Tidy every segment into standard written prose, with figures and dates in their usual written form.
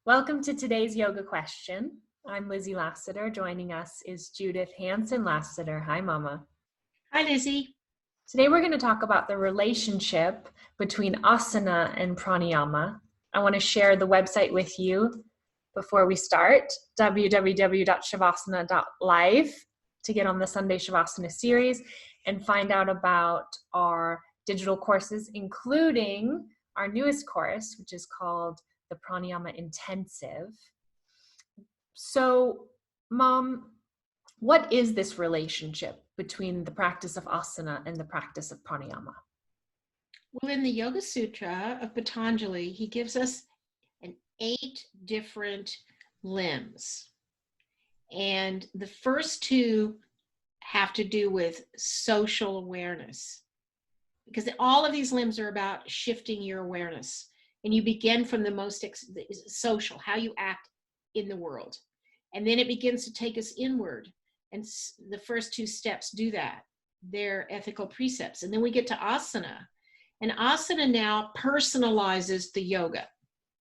Welcome to today's yoga question. I'm Lizzie Lassiter. Joining us is Judith Hanson Lassiter. Hi, Mama. Hi, Lizzie. Today we're going to talk about the relationship between asana and pranayama. I want to share the website with you before we start, www.savasana.live, to get on the Sunday Shavasana series and find out about our digital courses, including our newest course, which is called the Pranayama Intensive. So, Mom, what is this relationship between the practice of asana and the practice of pranayama? Well, in the Yoga Sutra of Patanjali, he gives us 8 different limbs. And the first 2 have to do with social awareness, because all of these limbs are about shifting your awareness. And you begin from the most social, how you act in the world. And then it begins to take us inward. And the first 2 steps do that. They're ethical precepts. And then we get to asana. And asana now personalizes the yoga.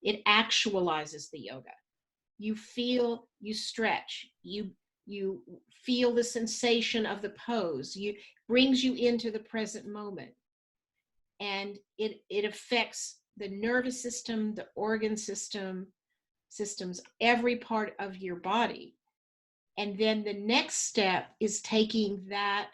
It actualizes the yoga. You feel, you stretch, you feel the sensation of the pose. It brings you into the present moment. And it affects the nervous system, the organ systems, every part of your body. And then the next step is taking that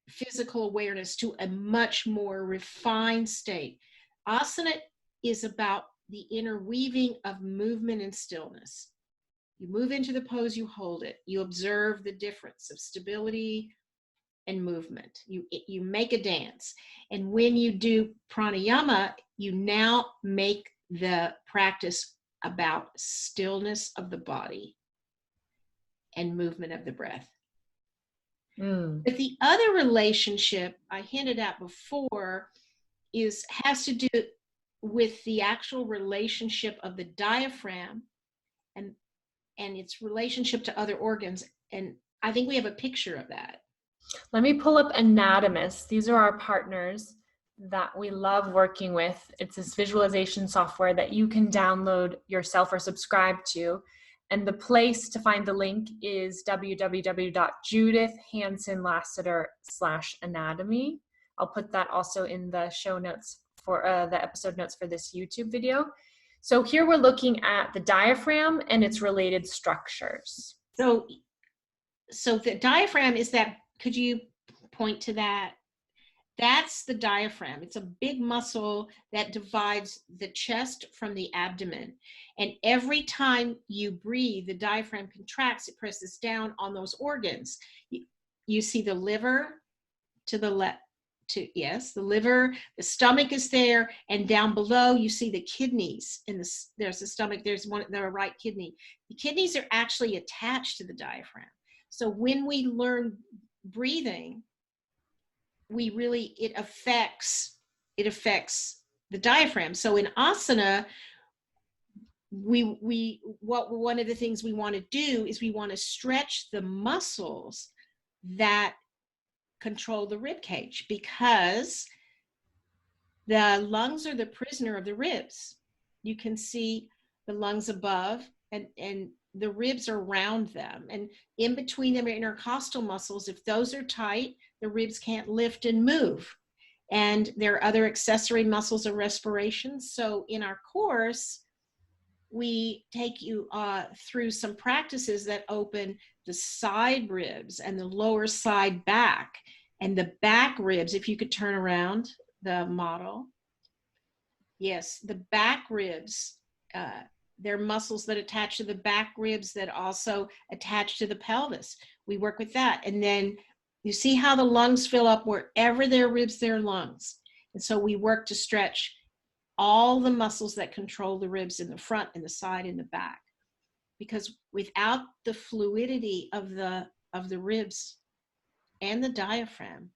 physical awareness to a much more refined state. Asana is about the interweaving of movement and stillness. You move into the pose, you hold it. You observe the difference of stability and movement. You make a dance. And when you do pranayama, you now make the practice about stillness of the body and movement of the breath. But the other relationship I hinted at before has to do with the actual relationship of the diaphragm and its relationship to other organs. And I think we have a picture of that. Let me pull up Anatomist. These are our partners that we love working with. It's this visualization software that you can download yourself or subscribe to. And the place to find the link is www.judithhansonlassiter.com/anatomy. I'll put that also in the show notes for the episode notes for this YouTube video. So here we're looking at the diaphragm and its related structures. So the diaphragm is that, could you point to that? That's the diaphragm. It's a big muscle that divides the chest from the abdomen. And every time you breathe, the diaphragm contracts, it presses down on those organs. You see the liver to the left, the liver, the stomach is there, and down below you see the kidneys. There's the stomach, there's the right kidney. The kidneys are actually attached to the diaphragm. So when we learn breathing, it affects the diaphragm. So in asana, one of the things we want to do is we want to stretch the muscles that control the rib cage, because the lungs are the prisoner of the ribs. You can see the lungs above, and the ribs are around them, and in between them are intercostal muscles. If those are tight, the ribs can't lift and move. And there are other accessory muscles of respiration. So in our course, we take you through some practices that open the side ribs and the lower side back. And the back ribs, if you could turn around the model. Yes, the back ribs, they're muscles that attach to the back ribs that also attach to the pelvis. We work with that. And then you see how the lungs fill up wherever there are ribs, there are lungs. And so we work to stretch all the muscles that control the ribs in the front and the side and the back. Because without the fluidity of the ribs and the diaphragm,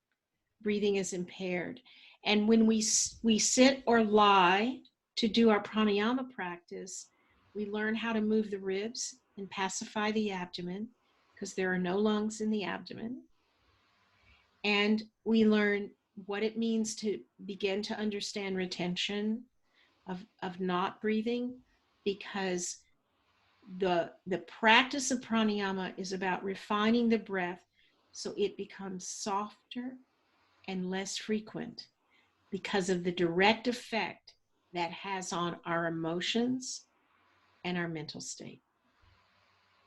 breathing is impaired. And when we sit or lie to do our pranayama practice, we learn how to move the ribs and pacify the abdomen, because there are no lungs in the abdomen. And we learn what it means to begin to understand retention of not breathing, because the practice of pranayama is about refining the breath so it becomes softer and less frequent because of the direct effect that has on our emotions and our mental state.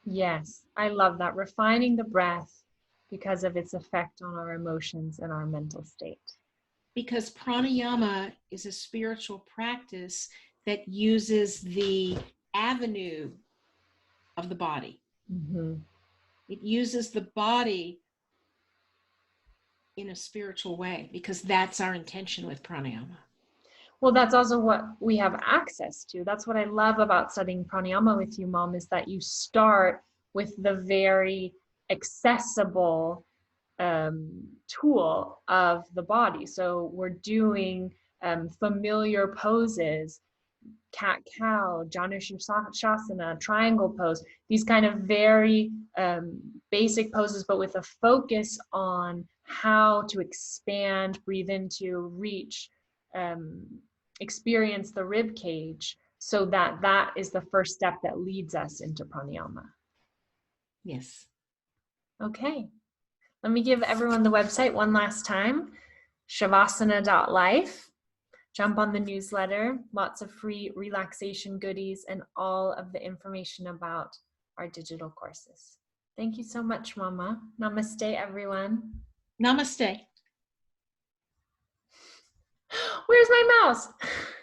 Yes, I love that. Refining the breath because of its effect on our emotions and our mental state. Because pranayama is a spiritual practice that uses the avenue of the body. Mm-hmm. It uses the body in a spiritual way because that's our intention with pranayama. Well, that's also what we have access to. That's what I love about studying pranayama with you, Mom, is that you start with the very accessible tool of the body. So we're doing familiar poses, cat-cow, Janushirshasana, triangle pose, these kind of very basic poses, but with a focus on how to expand, breathe into, reach, experience the rib cage, so that that is the first step that leads us into pranayama. Yes. Okay, let me give everyone the website one last time, shavasana.life. Jump on the newsletter, lots of free relaxation goodies and all of the information about our digital courses. Thank you so much, Mama. Namaste, everyone. Namaste. Where's my mouse?